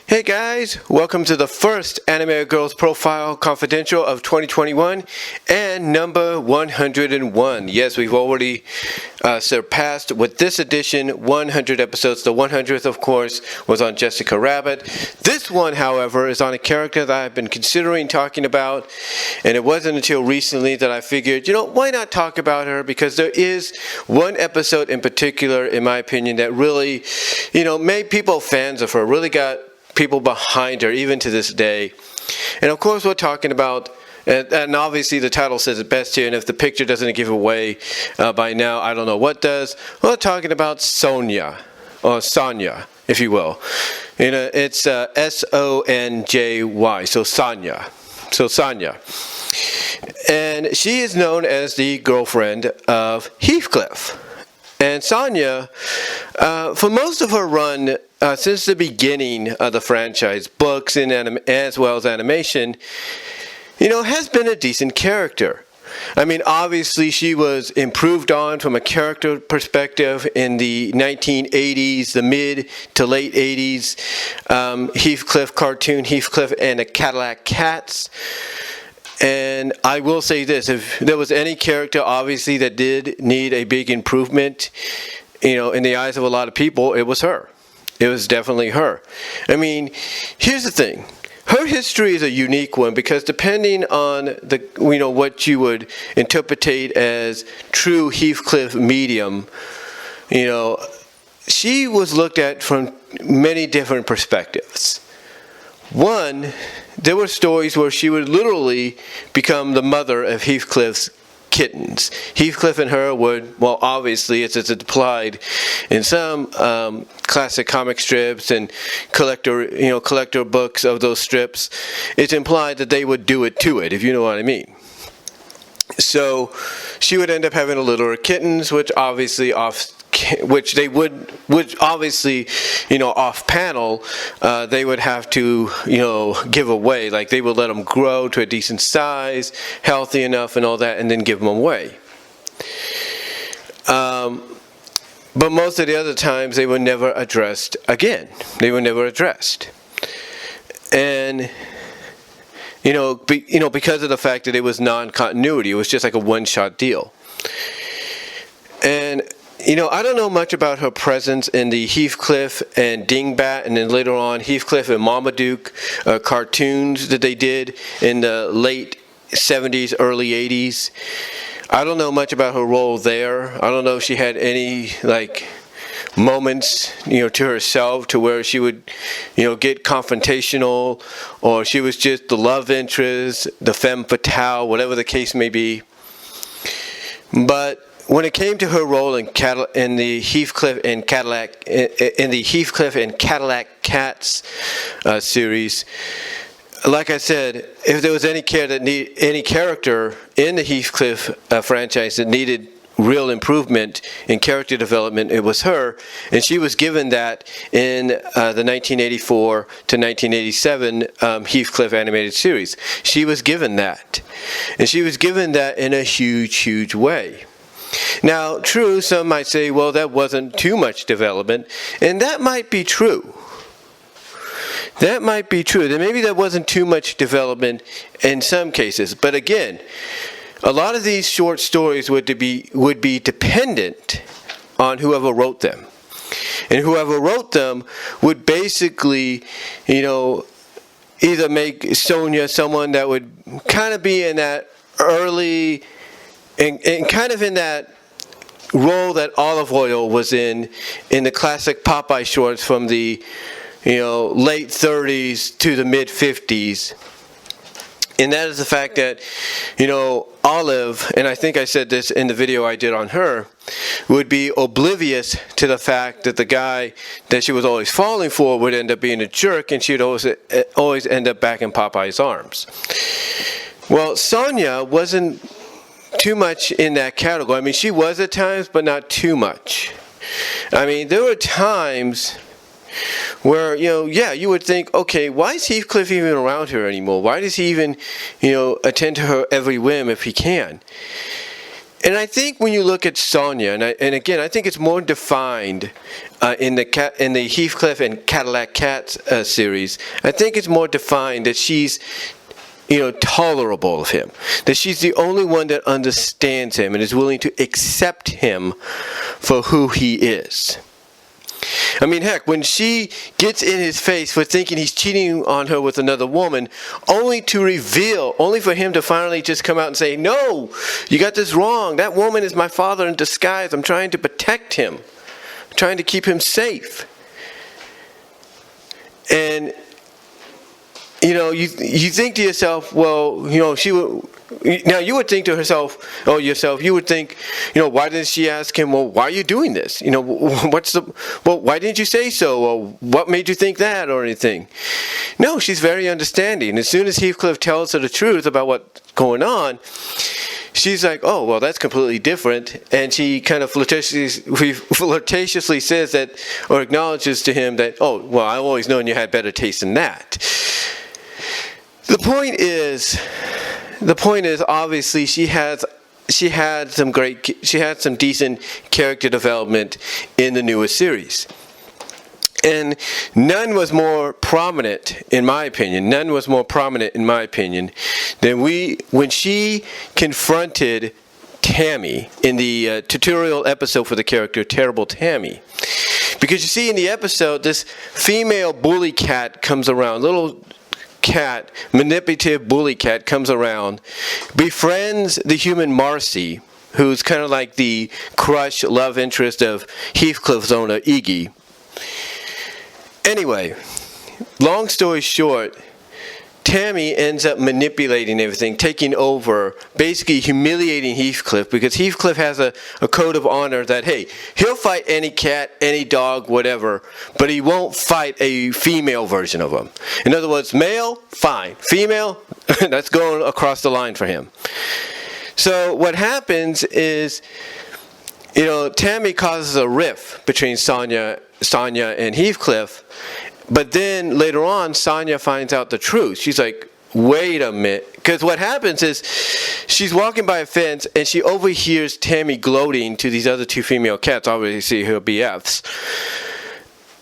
Hey guys, welcome to the first Animated Girls Profile Confidential of 2021 and number 101. Yes, we've already surpassed with this edition 100 episodes. The 100th, of course, was on Jessica Rabbit. This one, however, is on a character that I've been considering talking about, and it wasn't until recently that I figured, why not talk about her? Because there is one episode in particular, in my opinion, that really, made people fans of her, really got people behind her, even to this day. And of course, we're talking about, and obviously the title says it best here, and if the picture doesn't give away by now, I don't know what does. We're talking about Sonja, or Sonja, if you will. It's S-O-N-J-Y, so Sonja. And she is known as the girlfriend of Heathcliff. And Sonja, for most of her run, since the beginning of the franchise, books and as well as animation, has been a decent character. I mean, obviously she was improved on from a character perspective in the 1980s, the mid to late 80s, Heathcliff cartoon, Heathcliff and the Cadillac Cats. And I will say this, if there was any character, obviously, that did need a big improvement, in the eyes of a lot of people, it was her. It was definitely her. I mean, here's the thing. Her history is a unique one because depending on what you would interpretate as true Heathcliff medium, she was looked at from many different perspectives. One, there were stories where she would literally become the mother of Heathcliff's kittens. Heathcliff and her would, well, obviously, it's implied in some classic comic strips and collector books of those strips. It's implied that they would do it to it, if you know what I mean. So she would end up having a litter of kittens, which obviously off panel, they would have to, give away. Like they would let them grow to a decent size, healthy enough and all that, and then give them away. But most of the other times they were never addressed again. They were never addressed. And, because of the fact that it was non-continuity, it was just like a one-shot deal. And I don't know much about her presence in the Heathcliff and Dingbat, and then later on Heathcliff and Marmaduke cartoons that they did in the late 70s, early 80s. I don't know much about her role there. I don't know if she had any moments, to herself to where she would, get confrontational, or she was just the love interest, the femme fatale, whatever the case may be. But when it came to her role in the Heathcliff and Cadillac Cats series, like I said, if there was any character in the Heathcliff franchise that needed real improvement in character development, it was her, and she was given that in the 1984 to 1987 Heathcliff animated series. She was given that, and she was given that in a huge way. Now, true, some might say, well, that wasn't too much development, and that might be true. That might be true. That maybe that wasn't too much development in some cases. But again, a lot of these short stories would be dependent on whoever wrote them. And whoever wrote them would basically, either make Sonja someone that would kind of be in that early, and kind of in that role that Olive Oyl was in the classic Popeye shorts from the late 30s to the mid 50s. And that is the fact that Olive, and I think I said this in the video I did on her, would be oblivious to the fact that the guy that she was always falling for would end up being a jerk, and she'd always end up back in Popeye's arms. Well, Sonja wasn't too much in that category. I mean, she was at times, but not too much. I mean, there were times where, you would think, okay, why is Heathcliff even around her anymore? Why does he even, attend to her every whim if he can? And I think when you look at Sonja, and again, I think it's more defined in the Heathcliff and Cadillac Cat series. I think it's more defined that she's, tolerable of him. That she's the only one that understands him and is willing to accept him for who he is. I mean, heck, when she gets in his face for thinking he's cheating on her with another woman, only for him to finally just come out and say, no, you got this wrong. That woman is my father in disguise. I'm trying to protect him. I'm trying to keep him safe. And, you think to yourself, well, you would think to yourself, you would think, why didn't she ask him, well, why are you doing this? Why didn't you say so? Or what made you think that or anything? No, she's very understanding. As soon as Heathcliff tells her the truth about what's going on, she's like, oh, well, that's completely different. And she kind of flirtatiously says that, or acknowledges to him that, oh, well, I've always known you had better taste than that. The point is obviously she had some decent character development in the newest series. And none was more prominent in my opinion than when she confronted Tammy in the tutorial episode for the character Terrible Tammy. Because you see in the episode, this female bully cat comes around, manipulative bully cat comes around, befriends the human Marcy, who's kind of like the crush love interest of Heathcliff's owner, Iggy. Anyway, long story short, Tammy ends up manipulating everything, taking over, basically humiliating Heathcliff, because Heathcliff has a code of honor that, hey, he'll fight any cat, any dog, whatever, but he won't fight a female version of him. In other words, male, fine. Female, that's going across the line for him. So what happens is, Tammy causes a rift between Sonja and Heathcliff. But then later on, Sonja finds out the truth. She's like, wait a minute. Because what happens is she's walking by a fence and she overhears Tammy gloating to these other two female cats, obviously her BFs.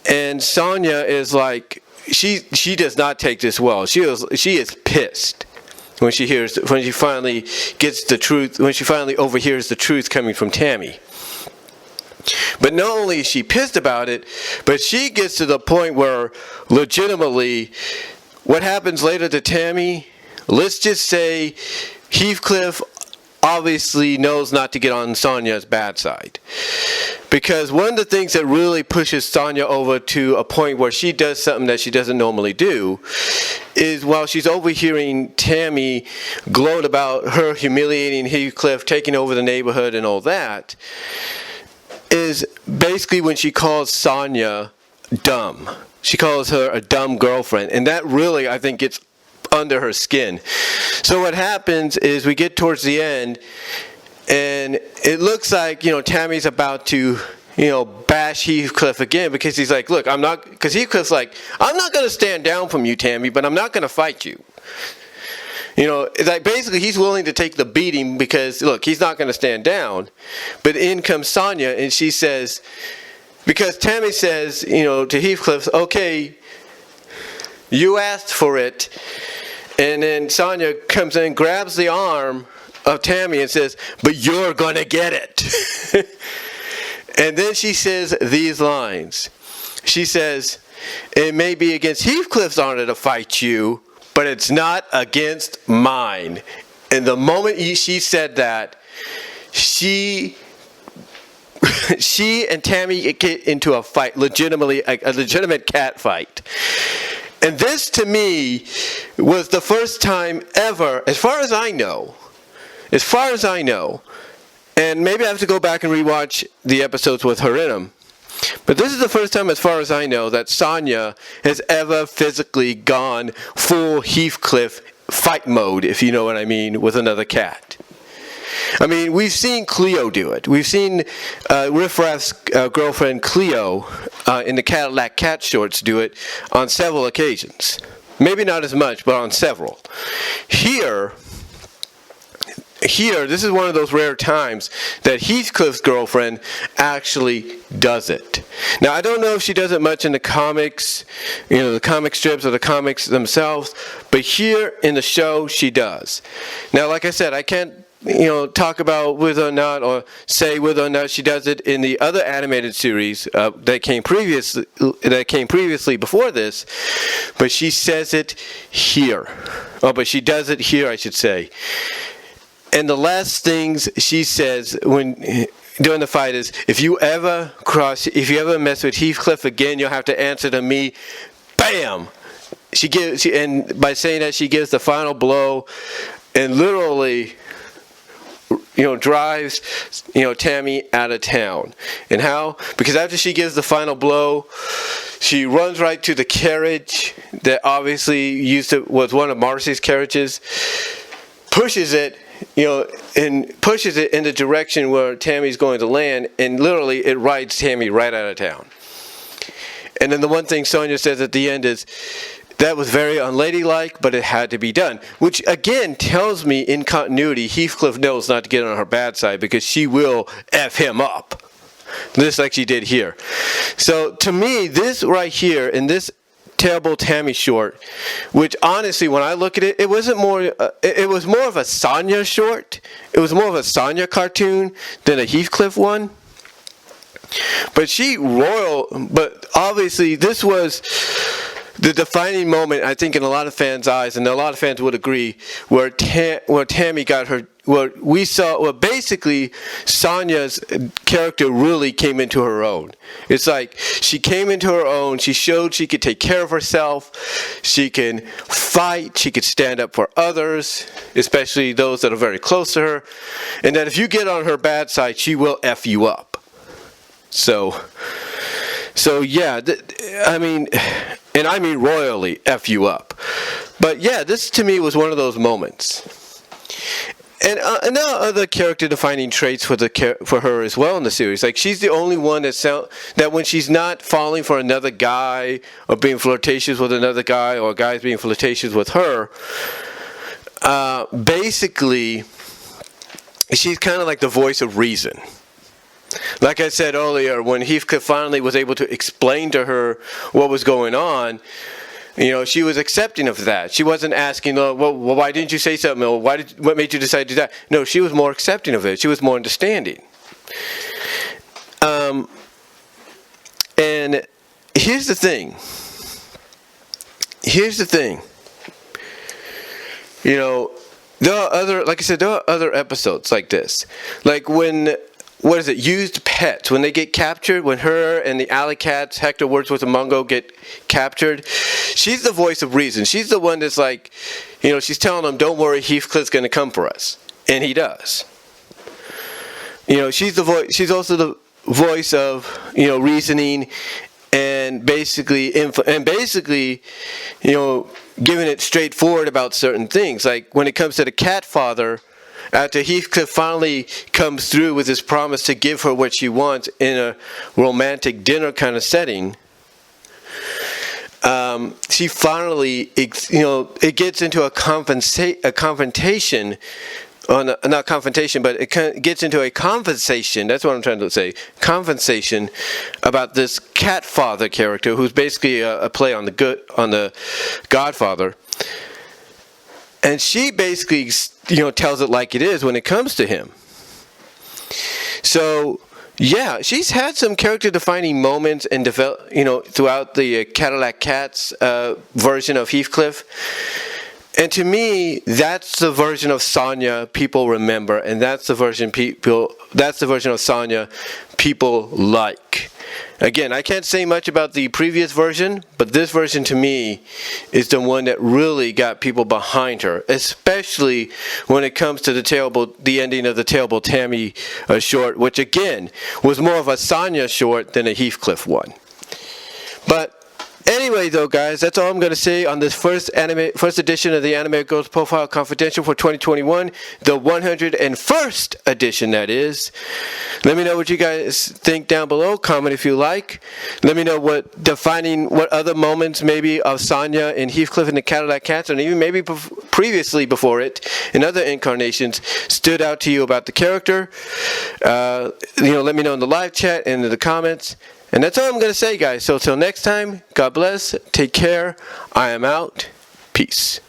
And Sonja is like, she does not take this well. She is pissed when she finally overhears the truth coming from Tammy. But not only is she pissed about it, but she gets to the point where legitimately what happens later to Tammy, let's just say Heathcliff obviously knows not to get on Sonja's bad side. Because one of the things that really pushes Sonja over to a point where she does something that she doesn't normally do is while she's overhearing Tammy gloat about her humiliating Heathcliff, taking over the neighborhood and all that, is basically when she calls Sonja dumb. She calls her a dumb girlfriend. And that really, I think, gets under her skin. So what happens is we get towards the end, and it looks like, Tammy's about to, bash Heathcliff again, because he's like, look, because Heathcliff's like, I'm not going to stand down from you, Tammy, but I'm not going to fight you. Like basically he's willing to take the beating because, look, he's not going to stand down. But in comes Sonja, and she says, because Tammy says, to Heathcliff, okay, you asked for it. And then Sonja comes in, grabs the arm of Tammy and says, but you're going to get it. And then she says these lines. She says, it may be against Heathcliff's honor to fight you, but it's not against mine. And the moment she said that, she and Tammy get into a fight, legitimately, a legitimate cat fight. And this, to me, was the first time ever, as far as I know, and maybe I have to go back and rewatch the episodes with her in them, but this is the first time, as far as I know, that Sonja has ever physically gone full Heathcliff fight mode, if you know what I mean, with another cat. I mean, we've seen Cleo do it. We've seen Riff Raff's girlfriend Cleo in the Cadillac Cat shorts do it on several occasions. Maybe not as much, but on several. Here, here, this is one of those rare times that Heathcliff's girlfriend actually does it. Now, I don't know if she does it much in the comics, the comic strips or the comics themselves, but here in the show, she does. Now, like I said, I can't talk about whether or not, or say whether or not she does it in the other animated series that came previously before this, but she says it here. But she does it here, I should say. And the last things she says during the fight is, if you ever mess with Heathcliff again, you'll have to answer to me. Bam! And by saying that, she gives the final blow, and literally, drives, Tammy out of town. And how? Because after she gives the final blow, she runs right to the carriage that obviously was one of Marcy's carriages, pushes it, and pushes it in the direction where Tammy's going to land, and literally it rides Tammy right out of town. And then the one thing Sonja says at the end is, that was very unladylike, but it had to be done. Which, again, tells me in continuity, Heathcliff knows not to get on her bad side, because she will F him up. Just like she did here. So, to me, this right here, in this Terrible Tammy short, which honestly, when I look at it, it was more of a Sonja short. It was more of a Sonja cartoon than a Heathcliff one. But obviously, this was the defining moment, I think, in a lot of fans' eyes, and a lot of fans would agree, where Tammy got her, basically Sonja's character really came into her own. It's like she came into her own, she showed she could take care of herself, she can fight, she could stand up for others, especially those that are very close to her, and that if you get on her bad side, she will F you up. So yeah, and I mean royally F you up. But yeah, this to me was one of those moments. And there are other character-defining traits for her as well in the series. Like, she's the only one that when she's not falling for another guy or being flirtatious with another guy, or guys being flirtatious with her, basically, she's kind of like the voice of reason. Like I said earlier, when Heathcliff finally was able to explain to her what was going on, she was accepting of that. She wasn't asking, well, why didn't you say something? Or what made you decide to do that? No, she was more accepting of it. She was more understanding. And here's the thing. There are other episodes like this. Like when... used pets. When they get captured, when her and the alley cats, Hector Wordsworth and Mungo, get captured, she's the voice of reason. She's the one that's like, she's telling them, don't worry, Heathcliff's going to come for us. And he does. She's the voice. She's also the voice of, reasoning and basically, giving it straightforward about certain things. Like when it comes to the cat father, after Heathcliff finally comes through with his promise to give her what she wants in a romantic dinner kind of setting, she finally, it gets into a confrontation, not confrontation, but it gets into a conversation, that's what I'm trying to say, conversation about this cat father character, who's basically a play on the Godfather. And she basically, tells it like it is when it comes to him. So, yeah, she's had some character-defining moments and throughout the Cadillac Cats version of Heathcliff. And to me, that's the version of Sonja people remember, and that's the version of Sonja people like. Again, I can't say much about the previous version, but this version to me is the one that really got people behind her, especially when it comes to the ending of the Terrible Tammy short, which again was more of a Sonja short than a Heathcliff one. But anyway, though, guys, that's all I'm going to say on this first edition of the Anime Girls Profile Confidential for 2021, the 101st edition, that is. Let me know what you guys think down below. Comment if you like. Let me know what other moments maybe of Sonja and Heathcliff and the Cadillac Cats, and even maybe previously before it in other incarnations stood out to you about the character. Let me know in the live chat and in the comments. And that's all I'm going to say, guys. So till next time, God bless. Take care. I am out. Peace.